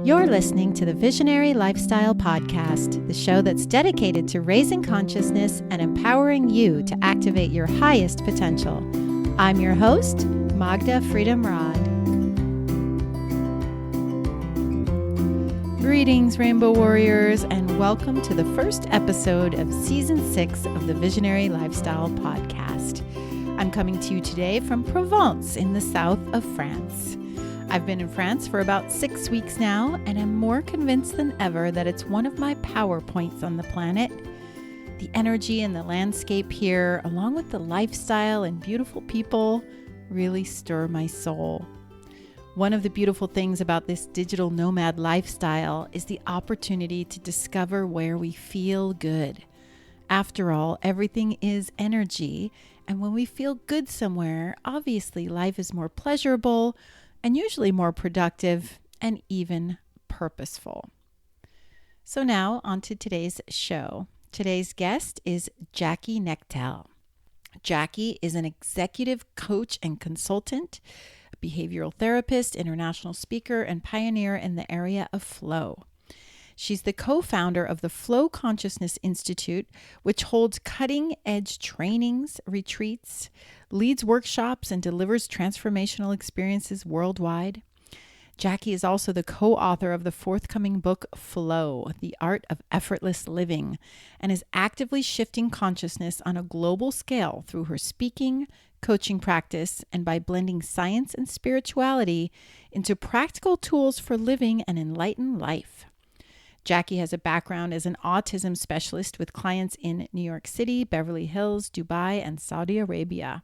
You're listening to the Visionary Lifestyle Podcast, the show that's dedicated to raising consciousness and empowering you to activate your highest potential. I'm your host, Magda Freedom Rod. Greetings, Rainbow Warriors, and welcome to the first episode of Season 6 of the Visionary Lifestyle Podcast. I'm coming to you today from Provence in the south of France. I've been in France for about 6 weeks now, and I'm more convinced than ever that it's one of my power points on the planet. The energy and the landscape here, along with the lifestyle and beautiful people, really stir my soul. One of the beautiful things about this digital nomad lifestyle is the opportunity to discover where we feel good. After all, everything is energy, and when we feel good somewhere, obviously life is more pleasurable, and usually more productive and even purposeful. So now on to today's show. Today's guest is Jackie Knechtel. Jackie is an executive coach and consultant, a behavioral therapist, international speaker, and pioneer in the area of flow. She's the co-founder of the Flow Consciousness Institute, which holds cutting-edge trainings, retreats, leads workshops, and delivers transformational experiences worldwide. Jackie is also the co-author of the forthcoming book, Flow, The Art of Effortless Living, and is actively shifting consciousness on a global scale through her speaking, coaching practice, and by blending science and spirituality into practical tools for living an enlightened life. Jackie has a background as an autism specialist with clients in New York City, Beverly Hills, Dubai, and Saudi Arabia.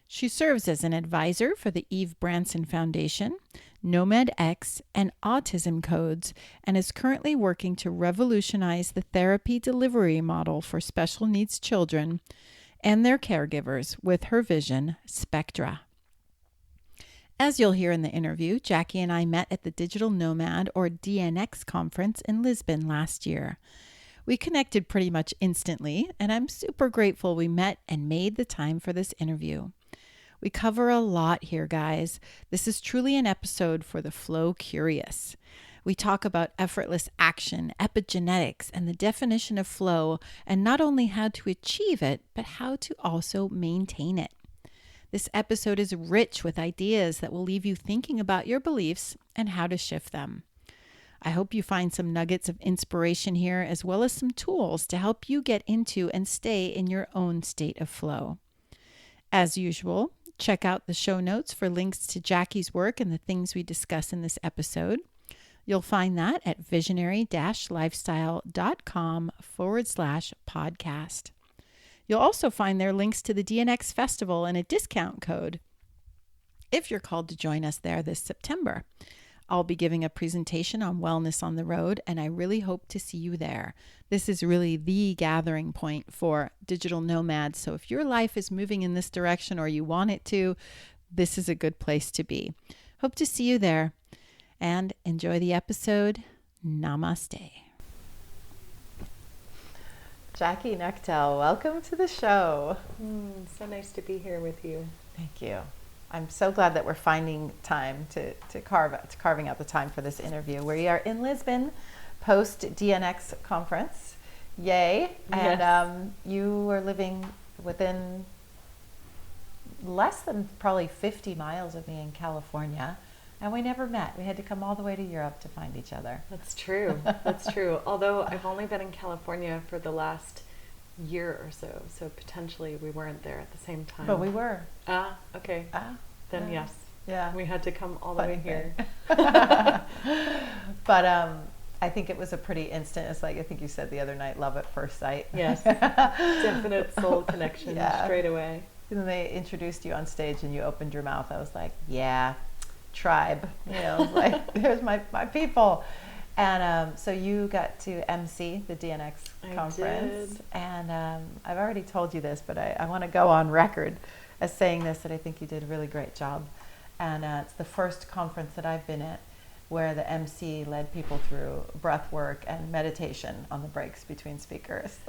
She serves as an advisor for the Eve Branson Foundation, NomadX and AutismCodes, and is currently working to revolutionize the therapy delivery model for special needs children and their caregivers with her vision, Spectra. As you'll hear in the interview, Jackie and I met at the Digital Nomad or DNX conference in Lisbon last year. We connected pretty much instantly, and I'm super grateful we met and made the time for this interview. We cover a lot here, guys. This is truly an episode for the flow curious. We talk about effortless action, epigenetics, and the definition of flow, and not only how to achieve it, but how to also maintain it. This episode is rich with ideas that will leave you thinking about your beliefs and how to shift them. I hope you find some nuggets of inspiration here, as well as some tools to help you get into and stay in your own state of flow. As usual, check out the show notes for links to Jackie's work and the things we discuss in this episode. You'll find that at visionary-lifestyle.com/podcast. You'll also find their links to the DNX Festival and a discount code if you're called to join us there this September. I'll be giving a presentation on wellness on the road, and I really hope to see you there. This is really the gathering point for digital nomads. So if your life is moving in this direction or you want it to, this is a good place to be. Hope to see you there, and enjoy the episode. Namaste. Jackie Knechtel, welcome to the show. So nice to be here with you. Thank you. I'm so glad that we're finding time carving out the time for this interview. We are in Lisbon, post DNX conference. Yay! Yes. And you were living within less than probably 50 miles of me in California. And we never met. We had to come all the way to Europe to find each other. That's true. That's true. Although I've only been in California for the last year or so, so potentially we weren't there at the same time. But we were. Okay. Then yes. Yeah. We had to come all the way here. But I think it was a pretty instant. It's like I think you said the other night, love at first sight. Yes. Definite soul connection straight away. And they introduced you on stage and you opened your mouth. I was like, yeah. Tribe, like there's my people. And so you got to MC the DNX conference. Did. And I've already told you this, but I want to go on record as saying this, that I think you did a really great job. And it's the first conference that I've been at where the MC led people through breath work and meditation on the breaks between speakers.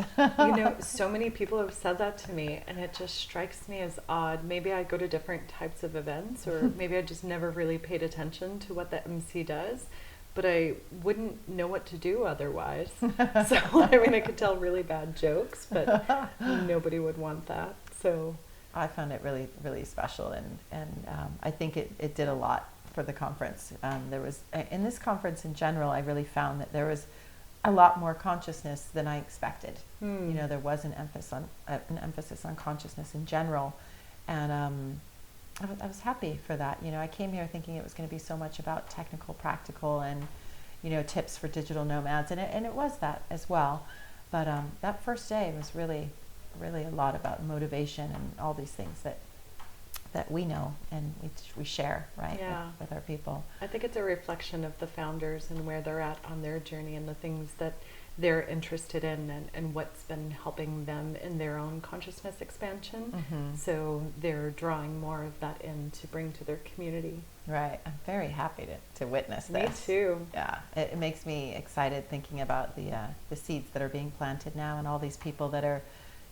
So many people have said that to me, and it just strikes me as odd. Maybe I go to different types of events, or maybe I just never really paid attention to what the MC does. but I wouldn't know what to do otherwise. So, I mean, I could tell really bad jokes, but nobody would want that. So I found it really, really special, and I think it did a lot for the conference. There was, in this conference in general, I really found that there was a lot more consciousness than I expected. You know, there was an emphasis on consciousness in general, and I was happy for that. You know, I came here thinking it was going to be so much about technical, practical, and, you know, tips for digital nomads, and it was that as well. But that first day was really a lot about motivation and all these things that we know and we share, right, with our people. I think it's a reflection of the founders and where they're at on their journey and the things that they're interested in, and what's been helping them in their own consciousness expansion. So they're drawing more of that in to bring to their community. Right. I'm very happy to witness this. Me too. Yeah. It makes me excited thinking about the seeds that are being planted now, and all these people that are,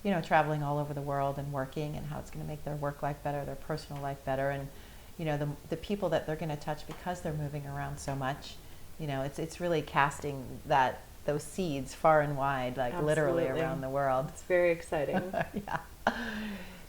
you know, traveling all over the world and working, and how it's going to make their work life better, their personal life better, and, you know, the people that they're going to touch because they're moving around so much. You know, it's really casting those seeds far and wide, like literally around the world. It's very exciting. Yeah.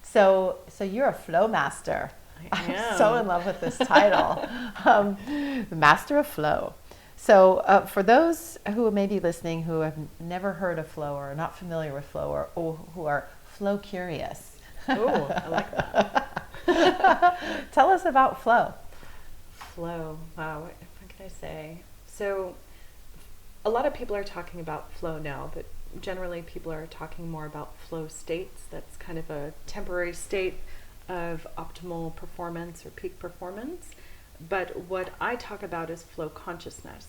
So you're a flow master. I'm so in love with this title, the Master of Flow. So for those who may be listening who have never heard of flow, or are not familiar with flow, or who are flow curious. Oh, I like that. Tell us about flow. Flow. Wow. What can I say? So a lot of people are talking about flow now, but generally people are talking more about flow states. That's kind of a temporary state of optimal performance or peak performance. But what I talk about is flow consciousness.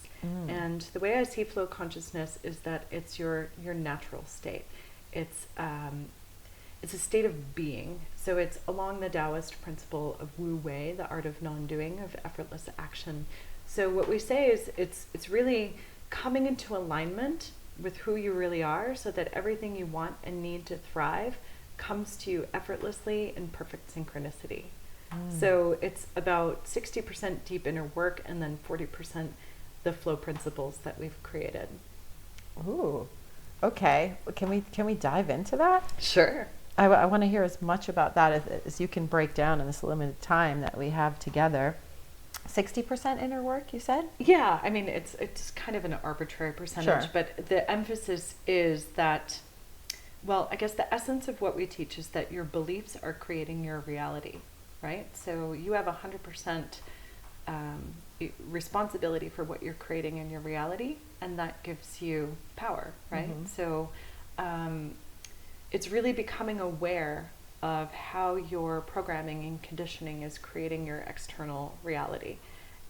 And the way I see flow consciousness is that it's your natural state. It's a state of being. So it's along the Taoist principle of Wu Wei, the art of non-doing, of effortless action. So what we say is it's really coming into alignment with who you really are, so that everything you want and need to thrive comes to you effortlessly in perfect synchronicity. So it's about 60% deep inner work, and then 40% the flow principles that we've created. Ooh, okay. Can we dive into that? Sure. I want to hear as much about that as you can break down in this limited time that we have together. 60% inner work, you said? Yeah, I mean, it's kind of an arbitrary percentage, Sure. But the emphasis is that, well, I guess the essence of what we teach is that your beliefs are creating your reality, right? So you have 100% responsibility for what you're creating in your reality, and that gives you power, right? So it's really becoming aware of how your programming and conditioning is creating your external reality,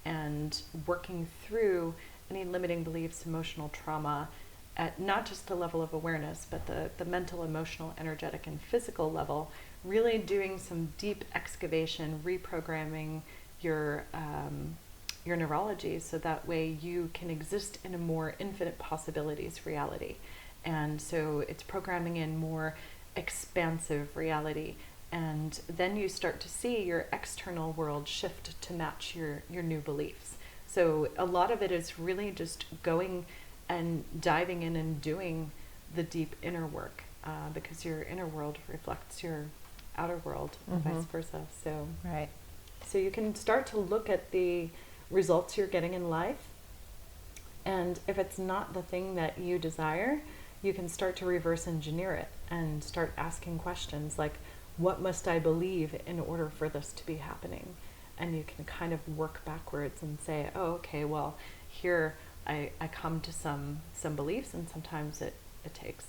and working through any limiting beliefs, emotional trauma, at not just the level of awareness, but the mental, emotional, energetic, and physical level, really doing some deep excavation, reprogramming your neurology, so that way you can exist in a more infinite possibilities reality. And so it's programming in more expansive reality, and then you start to see your external world shift to match your new beliefs. So a lot of it is really just going and diving in and doing the deep inner work, because your inner world reflects your outer world, and vice versa. So Right. So you can start to look at the results you're getting in life, and if it's not the thing that you desire, you can start to reverse engineer it and start asking questions like, what must I believe in order for this to be happening? And you can kind of work backwards and say, oh, okay, well, here I come to some beliefs, and sometimes it takes,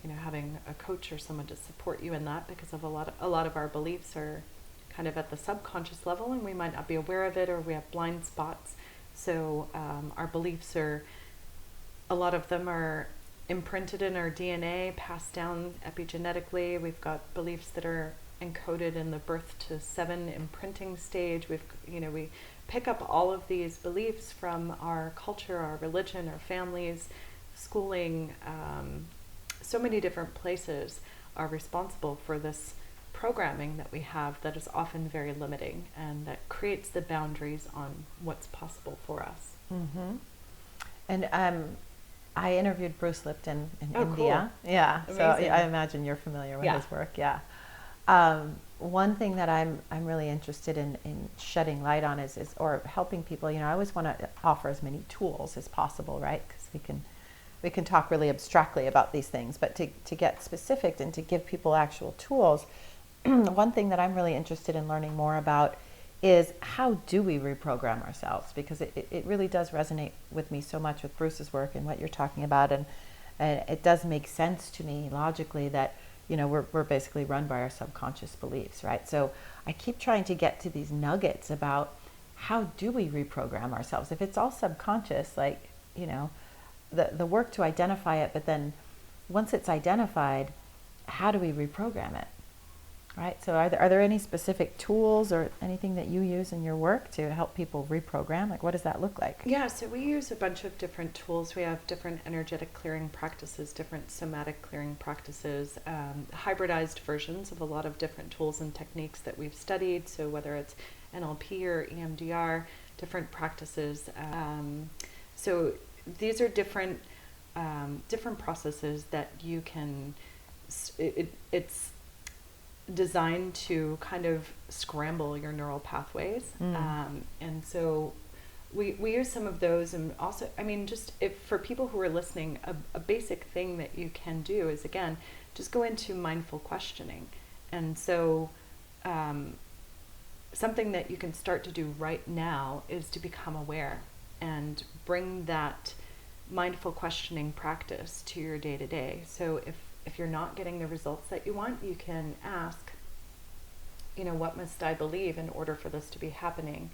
having a coach or someone to support you in that, because of a lot of our beliefs are kind of at the subconscious level, and we might not be aware of it, or we have blind spots. So our beliefs a lot of them are imprinted in our DNA, passed down epigenetically. We've got beliefs that are encoded in the birth to 7 imprinting stage. We pick up all of these beliefs from our culture, our religion, our families, schooling. So many different places are responsible for this programming that we have that is often very limiting, and that creates the boundaries on what's possible for us. And I interviewed Bruce Lipton in Oh, India. cool. Yeah, so Amazing. I imagine you're familiar with Yeah. his work. Yeah. One thing that I'm really interested in shedding light on is or helping people. I always want to offer as many tools as possible, right? Because we can talk really abstractly about these things, but to get specific and to give people actual tools. One thing that I'm really interested in learning more about is how do we reprogram ourselves? Because it really does resonate with me so much with Bruce's work and what you're talking about, and it does make sense to me logically that we're basically run by our subconscious beliefs, right? So I keep trying to get to these nuggets about how do we reprogram ourselves. If it's all subconscious, like the work to identify it, but then once it's identified, how do we reprogram it? Right. So are there any specific tools or anything that you use in your work to help people reprogram? Like, what does that look like? Yeah, so we use a bunch of different tools. We have different energetic clearing practices, different somatic clearing practices, hybridized versions of a lot of different tools and techniques that we've studied. So whether it's NLP or EMDR, different practices. So these are different processes that you can. It's designed to kind of scramble your neural pathways. And so we use some of those. And also, just for people who are listening, a basic thing that you can do is, again, just go into mindful questioning. And so something that you can start to do right now is to become aware and bring that mindful questioning practice to your day-to-day. So if you're not getting the results that you want, you can ask, what must I believe in order for this to be happening?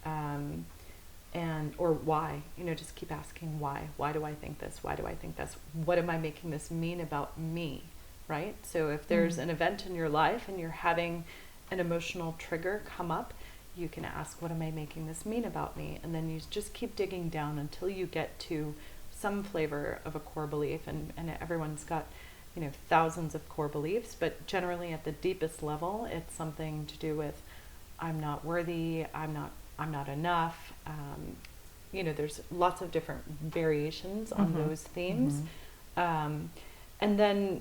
Or why? Just keep asking why. Why do I think this? Why do I think this? What am I making this mean about me? Right? So if there's an event in your life and you're having an emotional trigger come up, you can ask, what am I making this mean about me? And then you just keep digging down until you get to some flavor of a core belief. And everyone's got thousands of core beliefs, but generally at the deepest level, it's something to do with I'm not worthy, I'm not enough. There's lots of different variations on those themes. And then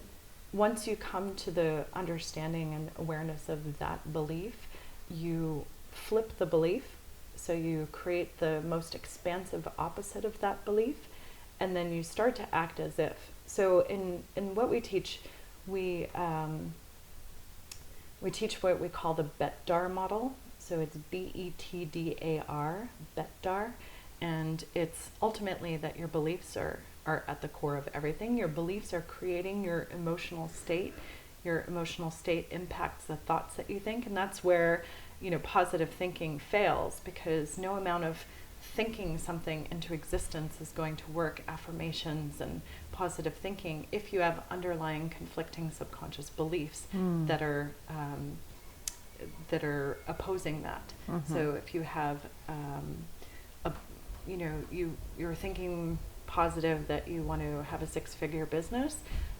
once you come to the understanding and awareness of that belief, you flip the belief. So you create the most expansive opposite of that belief, and then you start to act as if. So in what we teach, we teach what we call the BETDAR model. So it's BETDAR, BETDAR, and it's ultimately that your beliefs are at the core of everything. Your beliefs are creating your emotional state. Your emotional state impacts the thoughts that you think, and that's where positive thinking fails, because no amount of thinking something into existence is going to work. Affirmations and positive thinking, if you have underlying conflicting subconscious beliefs that are opposing that. So if you have you're thinking positive that you want to have a 6-figure business,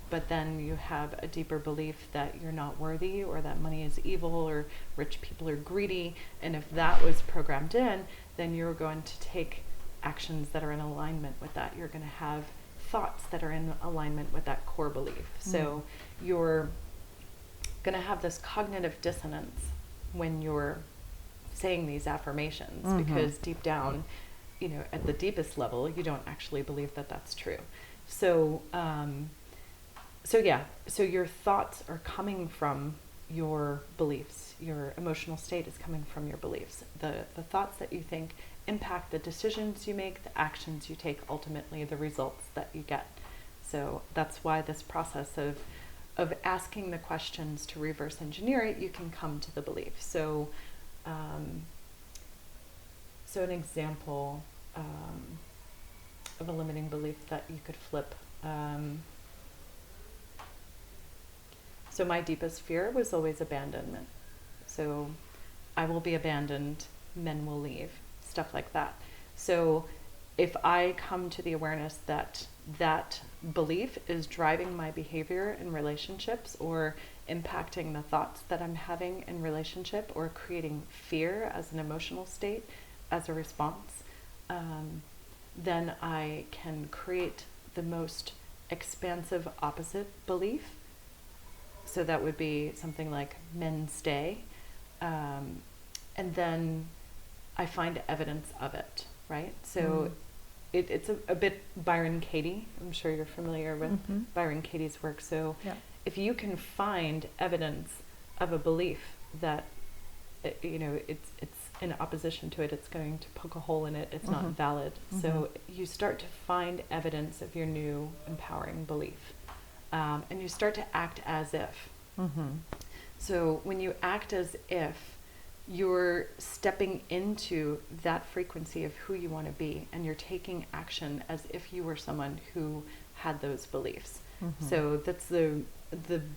but then you have a deeper belief that you're not worthy, or that money is evil, or rich people are greedy, and if that was programmed in, then you're going to take actions that are in alignment with that. You're going to have thoughts that are in alignment with that core belief. So you're going to have this cognitive dissonance when you're saying these affirmations, because deep down, at the deepest level, you don't actually believe that that's true. So so your thoughts are coming from your beliefs. Your emotional state is coming from your beliefs. The thoughts that you think impact the decisions you make, the actions you take, ultimately the results that you get. So that's why this process of asking the questions to reverse engineer it, you can come to the belief. So an example of a limiting belief that you could flip. So my deepest fear was always abandonment. So I will be abandoned, men will leave, stuff like that. So if I come to the awareness that that belief is driving my behavior in relationships, or impacting the thoughts that I'm having in relationship, or creating fear as an emotional state as a response, then I can create the most expansive opposite belief. So that would be something like men stay. And then I find evidence of it, right? So it's a bit Byron Katie. I'm sure you're familiar with Byron Katie's work. So if you can find evidence of a belief that, it's in opposition to it, it's going to poke a hole in it, it's not valid. So you start to find evidence of your new empowering belief. And you start to act as if. So when you act as if, you're stepping into that frequency of who you want to be, and you're taking action as if you were someone who had those beliefs. So that's the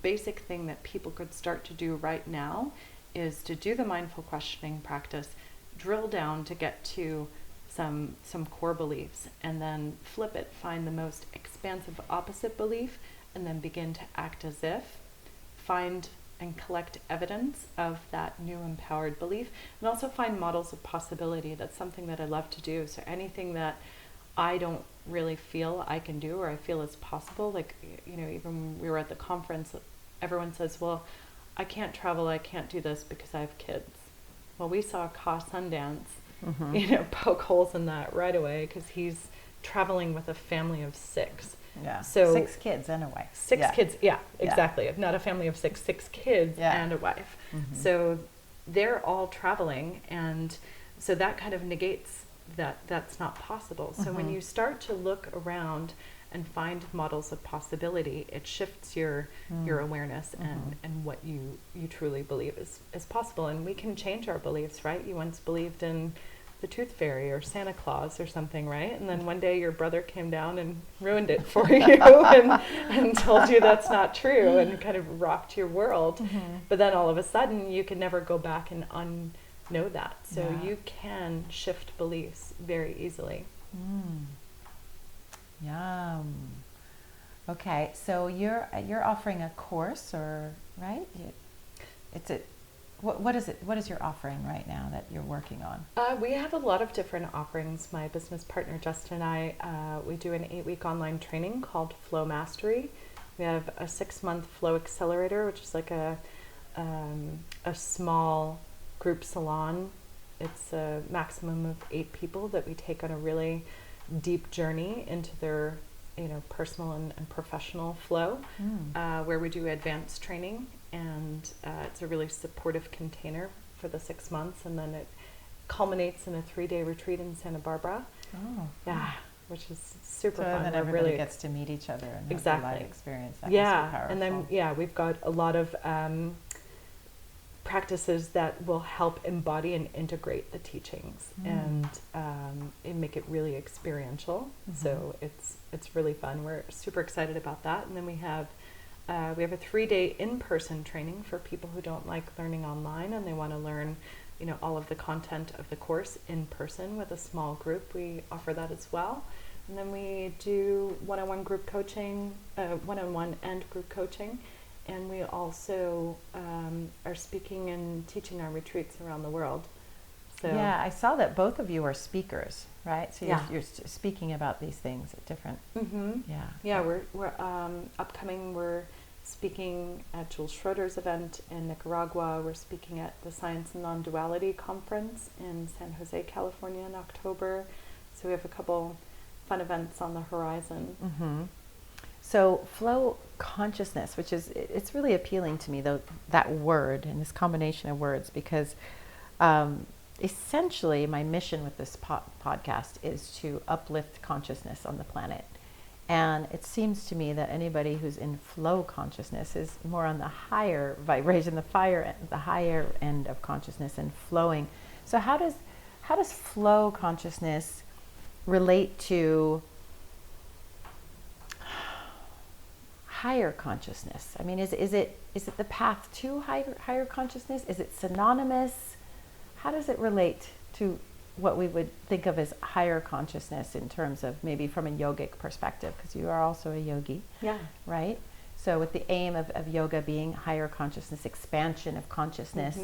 basic thing that people could start to do right now, is to do the mindful questioning practice, drill down to get to some core beliefs, and then flip it, find the most expansive opposite belief, and then begin to act as if, find and collect evidence of that new empowered belief, and also find models of possibility. That's something that I love to do. So anything that I don't really feel I can do, or I feel is possible, like, even when we were at the conference, everyone says, well, I can't travel, I can't do this because I have kids. Well, we saw Ka Sundance, poke holes in that right away, because he's traveling with a family of 6. Yeah. So 6 kids and a wife. 6 kids. Yeah, exactly. Not a family of 6 kids and a wife. So they're all traveling. And so that kind of negates that's not possible. So when you start to look around and find models of possibility, it shifts your awareness and what you truly believe is possible. And we can change our beliefs, right? You once believed in the Tooth Fairy or Santa Claus or something, right? And then one day your brother came down and ruined it for you and told you that's not true, and kind of rocked your world. But then all of a sudden you can never go back and unknow that. So you can shift beliefs very easily. Yum. Okay, so you're offering a course, or right? What is it? What is your offering right now that you're working on? We have a lot of different offerings. My business partner Justin and I, we do an 8-week online training called Flow Mastery. We have a 6-month Flow Accelerator, which is like a small group salon. It's a maximum of 8 people that we take on a really deep journey into their personal and professional flow, where we do advanced training, and it's a really supportive container for the 6 months, and then it culminates in a 3-day retreat in Santa Barbara. Which is super fun. So then everybody gets to meet each other and have a live experience. That must be powerful. And then we've got a lot of practices that will help embody and integrate the teachings and make it really experiential. So it's really fun. We're super excited about that. And then we have a 3-day in-person training for people who don't like learning online and they want to learn all of the content of the course in person with a small group. We offer that as well. And then we do one-on-one group coaching, one-on-one and group coaching. And we also are speaking and teaching our retreats around the world. So yeah, I saw that both of you are speakers, right? So you're speaking about these things at different. We're upcoming. We're speaking at Jules Schroeder's event in Nicaragua. We're speaking at the Science and Non-Duality Conference in San Jose, California in October. So we have a couple fun events on the horizon. So flow consciousness, which is, it's really appealing to me, though, that word and this combination of words, because essentially my mission with this podcast is to uplift consciousness on the planet. And it seems to me that anybody who's in flow consciousness is more on the higher vibration, the higher end of consciousness and flowing. So how does flow consciousness relate to higher consciousness? I mean, is it the path to higher consciousness? Is it synonymous? How does it relate to what we would think of as higher consciousness in terms of maybe from a yogic perspective, because you are also a yogi, right? So with the aim of yoga being higher consciousness, expansion of consciousness,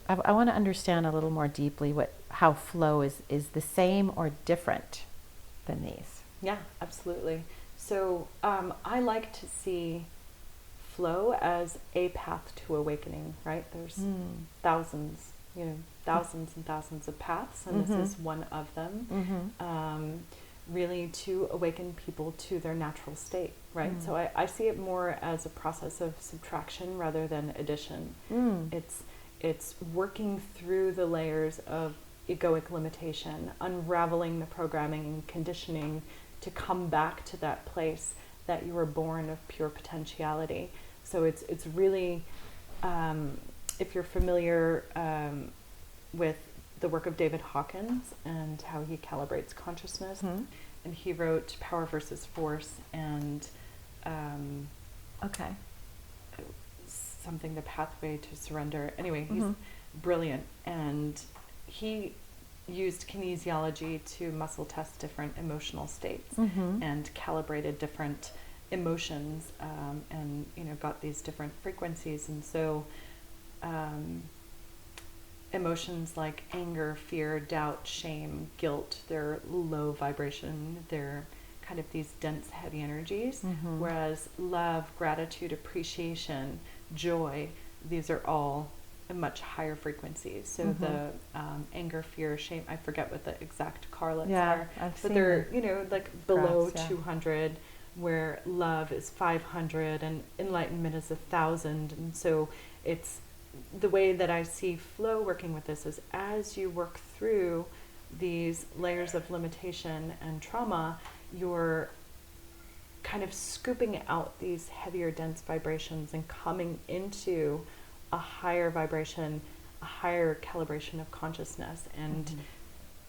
I want to understand a little more deeply how flow is the same or different than these. Yeah, absolutely. So I like to see flow as a path to awakening, right? There's thousands and thousands of paths, and this is one of them. Really to awaken people to their natural state, right? So I see it more as a process of subtraction rather than addition. It's working through the layers of egoic limitation, unraveling the programming and conditioning to come back to that place that you were born of pure potentiality. So it's really, if you're familiar with the work of David Hawkins and how he calibrates consciousness, and he wrote Power versus Force and something, The Pathway to Surrender. Anyway, he's brilliant, and he used kinesiology to muscle test different emotional states and calibrated different emotions, and got these different frequencies. And so emotions like anger, fear, doubt, shame, guilt, they're low vibration, they're kind of these dense, heavy energies, whereas love, gratitude, appreciation, joy, these are all much higher frequencies. So the anger, fear, shame, I forget what the exact correlates are, but they're like below 200, where love is 500 and enlightenment is 1,000. And so it's the way that I see flow working with this is as you work through these layers of limitation and trauma, you're kind of scooping out these heavier, dense vibrations and coming into a higher vibration, a higher calibration of consciousness, and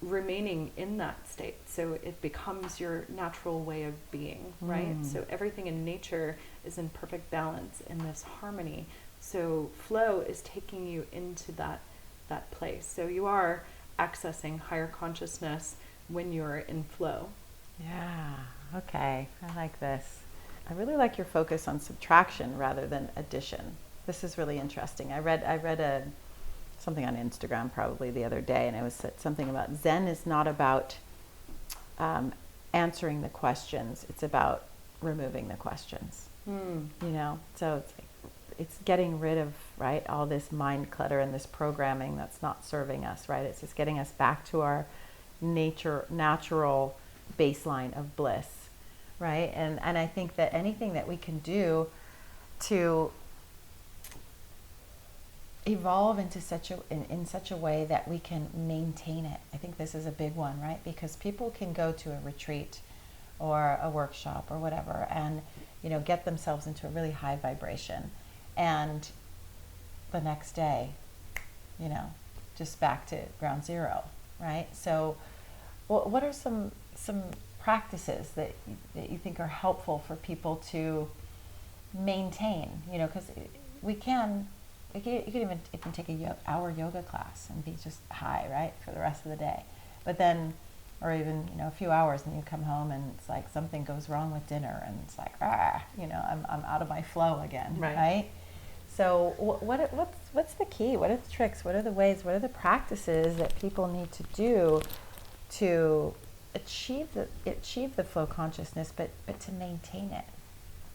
remaining in that state. So it becomes your natural way of being, right? So everything in nature is in perfect balance in this harmony. So flow is taking you into that place. So you are accessing higher consciousness when you're in flow. Yeah, okay. I like this. I really like your focus on subtraction rather than addition. This is really interesting. I read something on Instagram probably the other day, and it was something about Zen is not about answering the questions. It's about removing the questions. So it's getting rid of, right, all this mind clutter and this programming that's not serving us, right? It's just getting us back to our natural baseline of bliss, right? And I think that anything that we can do to evolve into in such a way that we can maintain it. I think this is a big one, right? Because people can go to a retreat or a workshop or whatever and get themselves into a really high vibration, and the next day just back to ground zero, right? So what are some practices that you think are helpful for people to maintain? Because you can even take a hour yoga class and be just high, right, for the rest of the day. But then, or even a few hours, and you come home and it's like something goes wrong with dinner, and it's like I'm out of my flow again, right? So what's the key? What are the tricks? What are the ways? What are the practices that people need to do to achieve the flow consciousness, but to maintain it?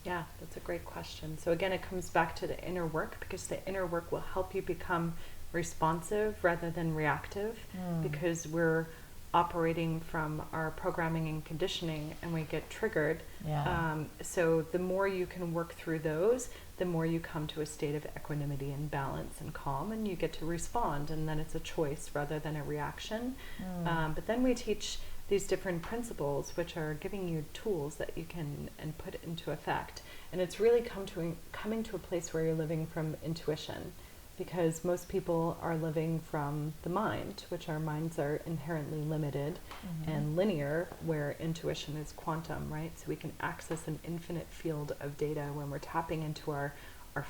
Yeah, that's a great question. So again, it comes back to the inner work, because the inner work will help you become responsive rather than reactive, because we're operating from our programming and conditioning, and we get triggered. So the more you can work through those, the more you come to a state of equanimity and balance and calm, and you get to respond, and then it's a choice rather than a reaction. But then we teach these different principles, which are giving you tools that you can and put into effect. And it's really coming to a place where you're living from intuition, because most people are living from the mind, which our minds are inherently limited and linear, where intuition is quantum, right? So we can access an infinite field of data when we're tapping into our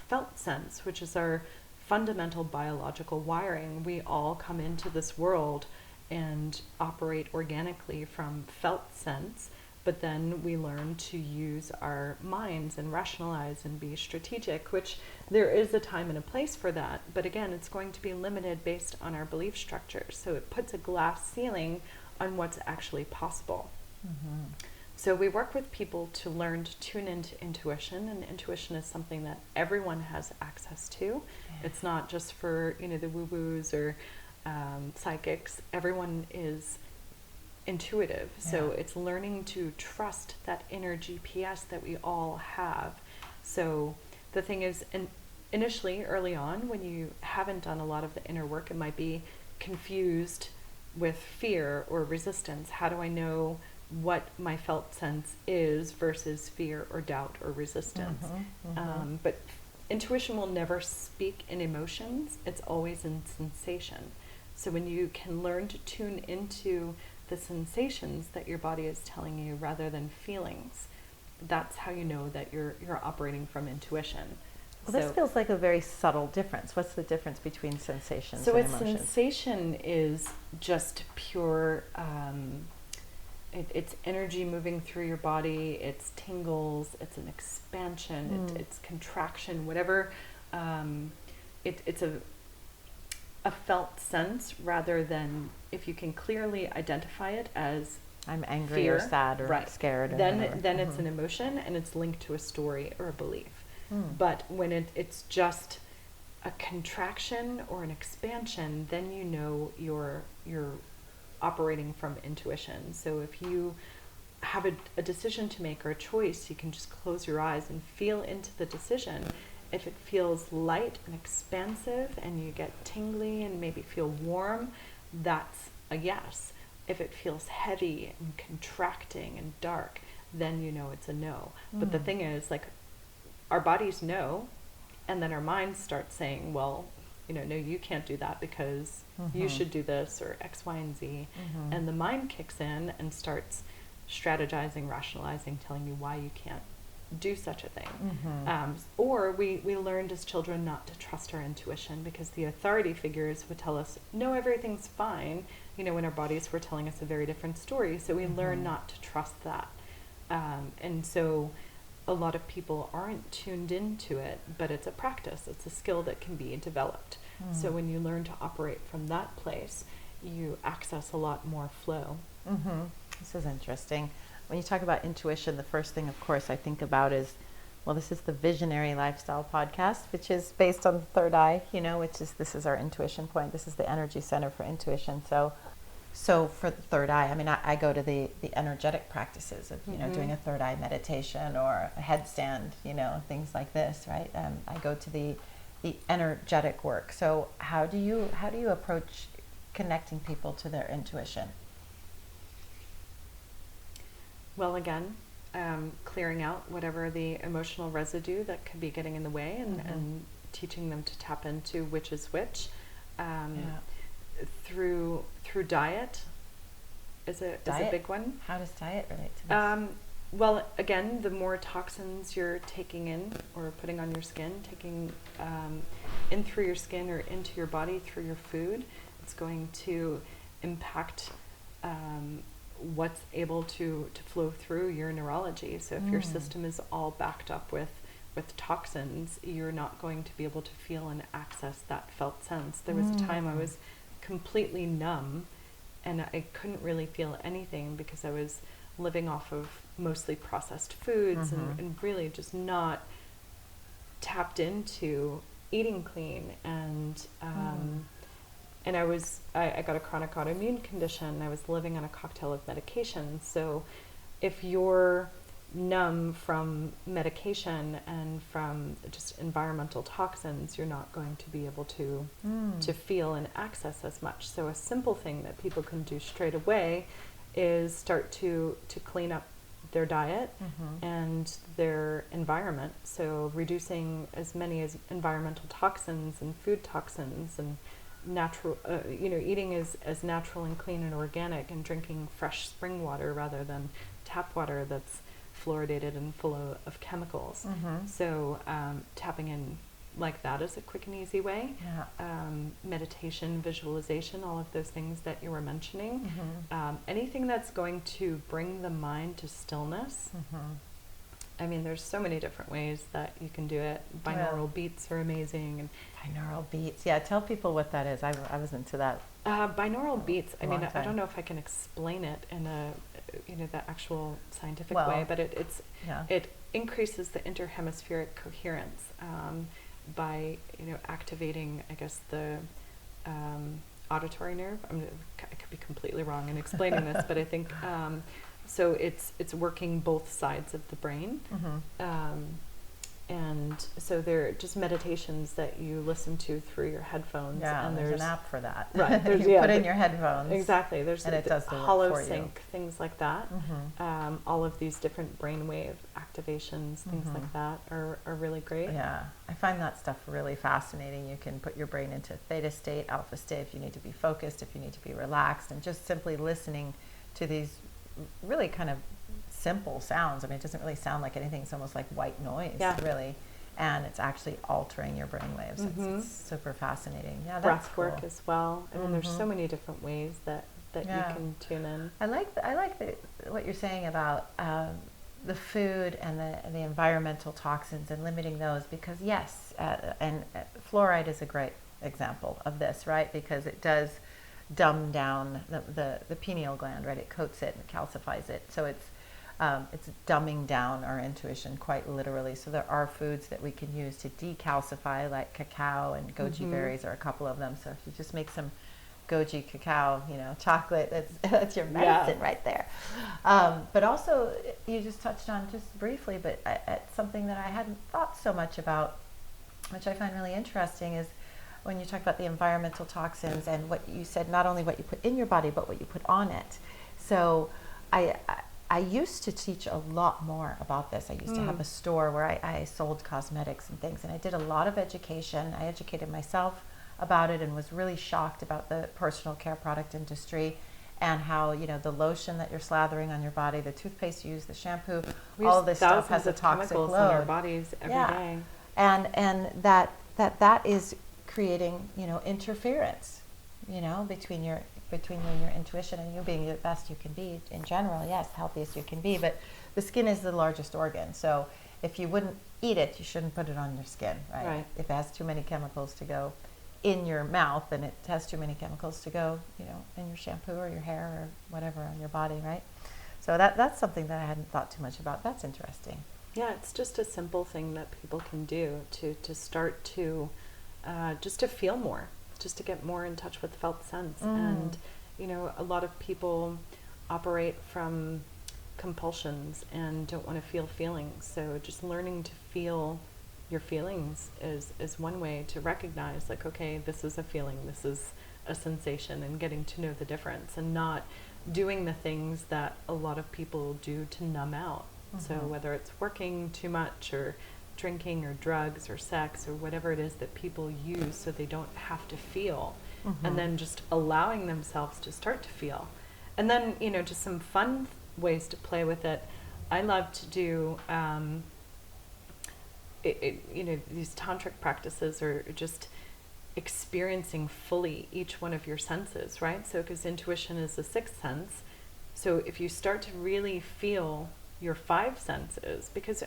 felt sense, which is our fundamental biological wiring. We all come into this world and operate organically from felt sense, but then we learn to use our minds and rationalize and be strategic, which there is a time and a place for that. But again, it's going to be limited based on our belief structure. So it puts a glass ceiling on what's actually possible. Mm-hmm. So we work with people to learn to tune into intuition, and intuition is something that everyone has access to. Yeah. It's not just for, the woo-woos or psychics. Everyone is intuitive. Yeah. So it's learning to trust that inner GPS that we all have. So the thing is, initially, early on, when you haven't done a lot of the inner work, it might be confused with fear or resistance. How do I know what my felt sense is versus fear or doubt or resistance? Mm-hmm, mm-hmm. But intuition will never speak in emotions. It's always in sensation. So when you can learn to tune into the sensations that your body is telling you rather than feelings, that's how you know that you're operating from intuition. Well, this feels like a very subtle difference. What's the difference between sensations and emotions? So sensation is just pure, it's energy moving through your body, it's tingles, it's an expansion, it's contraction, whatever. It's a felt sense, rather than, if you can clearly identify it as I'm angry fear, or sad or scared. Then it's an emotion, and it's linked to a story or a belief. But when it's just a contraction or an expansion, then you know you're operating from intuition. So if you have a decision to make or a choice, you can just close your eyes and feel into the decision. If it feels light and expansive and you get tingly and maybe feel warm, that's a yes. If it feels heavy and contracting and dark, then you know it's a no. But the thing is, like, our bodies know, and then our minds start saying, well, no, you can't do that because you should do this, or X, Y, and Z. And the mind kicks in and starts strategizing, rationalizing, telling you why you can't do such a thing. Or we learned as children not to trust our intuition, because the authority figures would tell us, no, everything's fine, when our bodies were telling us a very different story. So we learn not to trust that. And so a lot of people aren't tuned into it, but it's a practice. It's a skill that can be developed. So when you learn to operate from that place, you access a lot more flow. This is interesting. When you talk about intuition, the first thing, of course, I think about is, well, this is the Visionary Lifestyle Podcast, which is based on the third eye, this is our intuition point. This is the energy center for intuition. So for the third eye, I go to the energetic practices of, doing a third eye meditation or a headstand, things like this, right? I go to the energetic work. So how do you approach connecting people to their intuition? Well, again, clearing out whatever the emotional residue that could be getting in the way, and teaching them to tap into which is which. Through diet is a big one. How does diet relate to this? Well, again, the more toxins you're taking in or putting on your skin, taking in through your skin or into your body through your food, it's going to impact what's able to flow through your neurology. So if your system is all backed up with toxins, you're not going to be able to feel and access that felt sense. There was a time I was completely numb, and I couldn't really feel anything because I was living off of mostly processed foods and really just not tapped into eating clean. And and I got a chronic autoimmune condition. I was living on a cocktail of medications. So if you're numb from medication and from just environmental toxins, you're not going to be able to feel and access as much. So a simple thing that people can do straight away is start to clean up their diet and their environment. So reducing as many as environmental toxins and food toxins, and natural, eating as natural and clean and organic, and drinking fresh spring water rather than tap water that's fluoridated and full of chemicals. So tapping in like that is a quick and easy way. Yeah. Meditation, visualization, all of those things that you were mentioning. Mm-hmm. Anything that's going to bring the mind to stillness. Mm-hmm. I mean, there's so many different ways that you can do it. Binaural beats are amazing. And binaural beats. Yeah, tell people what that is. I was into that. Binaural beats, I mean, I don't know if I can explain it in a, the actual scientific way, but it increases the interhemispheric coherence by, activating, I guess, the auditory nerve. I could be completely wrong in explaining this, but I think, so it's working both sides of the brain. Mm-hmm. And so they're just meditations that you listen to through your headphones. Yeah, and there's an app for that. Right. You put in your headphones. Exactly. There's and it does the hollow work for sync, you. things like that. Mm-hmm. All of these different brainwave activations, things Mm-hmm. like that are really great. Yeah, I find that stuff really fascinating. You can put your brain into theta state, alpha state if you need to be focused, if you need to be relaxed, and just simply listening to these really kind of simple sounds. I mean, it doesn't really sound like anything. It's almost like white noise, really. And it's actually altering your brain waves. Mm-hmm. It's super fascinating. Yeah, that's breath cool. work as well. I mean, Mm-hmm. there's so many different ways that you can tune in. I like what you're saying about the food and the environmental toxins and limiting those, because yes, and fluoride is a great example of this, right? Because it does dumb down the pineal gland, right? It coats it and calcifies it. So it's dumbing down our intuition quite literally. So there are foods that we can use to decalcify, like cacao and goji Mm-hmm. berries are a couple of them. So if you just make some goji cacao, chocolate, that's your medicine right there. But also, you just touched on just briefly, but at something that I hadn't thought so much about, which I find really interesting, is when you talk about the environmental toxins and what you said, not only what you put in your body, but what you put on it. So I used to teach a lot more about this. I used to have a store where I sold cosmetics and things, and I did a lot of education. I educated myself about it and was really shocked about the personal care product industry and how, the lotion that you're slathering on your body, the toothpaste you use, the shampoo, all this stuff has a toxic load on our bodies every day. And that is creating, interference, between you and your intuition, and you being the best you can be in general, yes, healthiest you can be. But the skin is the largest organ, so if you wouldn't eat it, you shouldn't put it on your skin, right? If it has too many chemicals to go in your mouth, then it has too many chemicals to go, in your shampoo or your hair or whatever on your body, right? So that's something that I hadn't thought too much about. That's interesting. Yeah, it's just a simple thing that people can do to start to just to feel more, just to get more in touch with felt sense. And a lot of people operate from compulsions and don't want to feel feelings, so just learning to feel your feelings is one way to recognize, like, okay, this is a feeling, this is a sensation, and getting to know the difference and not doing the things that a lot of people do to numb out. So whether it's working too much or drinking or drugs or sex or whatever it is that people use so they don't have to feel, and then just allowing themselves to start to feel. And then, just some fun ways to play with it. I love to do, these tantric practices are just experiencing fully each one of your senses, right? So, because intuition is the sixth sense. So if you start to really feel your five senses, because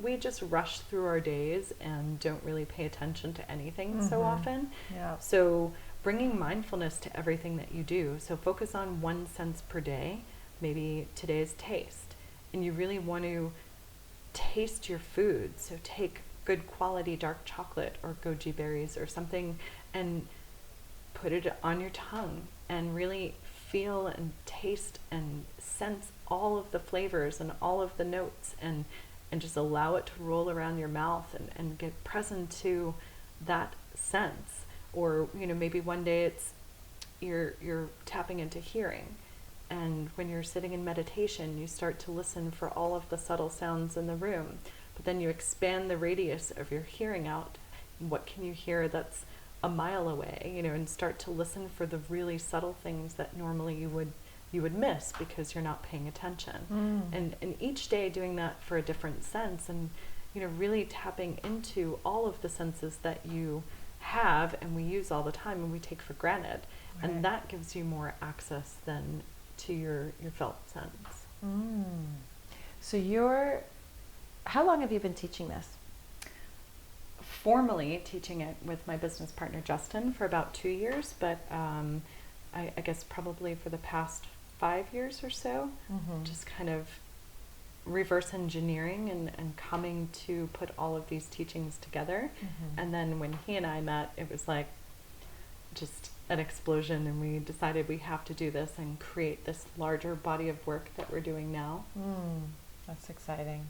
we just rush through our days and don't really pay attention to anything so often. Yeah. So bringing mindfulness to everything that you do. So focus on one sense per day. Maybe today's taste, and you really want to taste your food. So take good quality dark chocolate or goji berries or something and put it on your tongue and really feel and taste and sense all of the flavors and all of the notes, and just allow it to roll around your mouth and get present to that sense. Or maybe one day it's you're tapping into hearing, and when you're sitting in meditation you start to listen for all of the subtle sounds in the room, but then you expand the radius of your hearing out. What can you hear that's a mile away, and start to listen for the really subtle things that normally you would miss because you're not paying attention. And each day doing that for a different sense, and really tapping into all of the senses that you have and we use all the time and we take for granted. Right. And that gives you more access than to your felt sense. So how long have you been teaching this? Formally teaching it with my business partner Justin for about 2 years, but I guess probably for the past 5 years or so, just kind of reverse engineering and coming to put all of these teachings together. And then when he and I met, it was like just an explosion, and we decided we have to do this and create this larger body of work that we're doing now. That's exciting.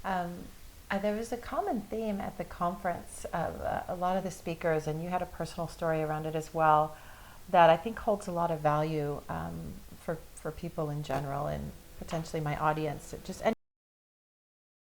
There was a common theme at the conference of a lot of the speakers, and you had a personal story around it as well, that I think holds a lot of value for people in general, and potentially my audience, just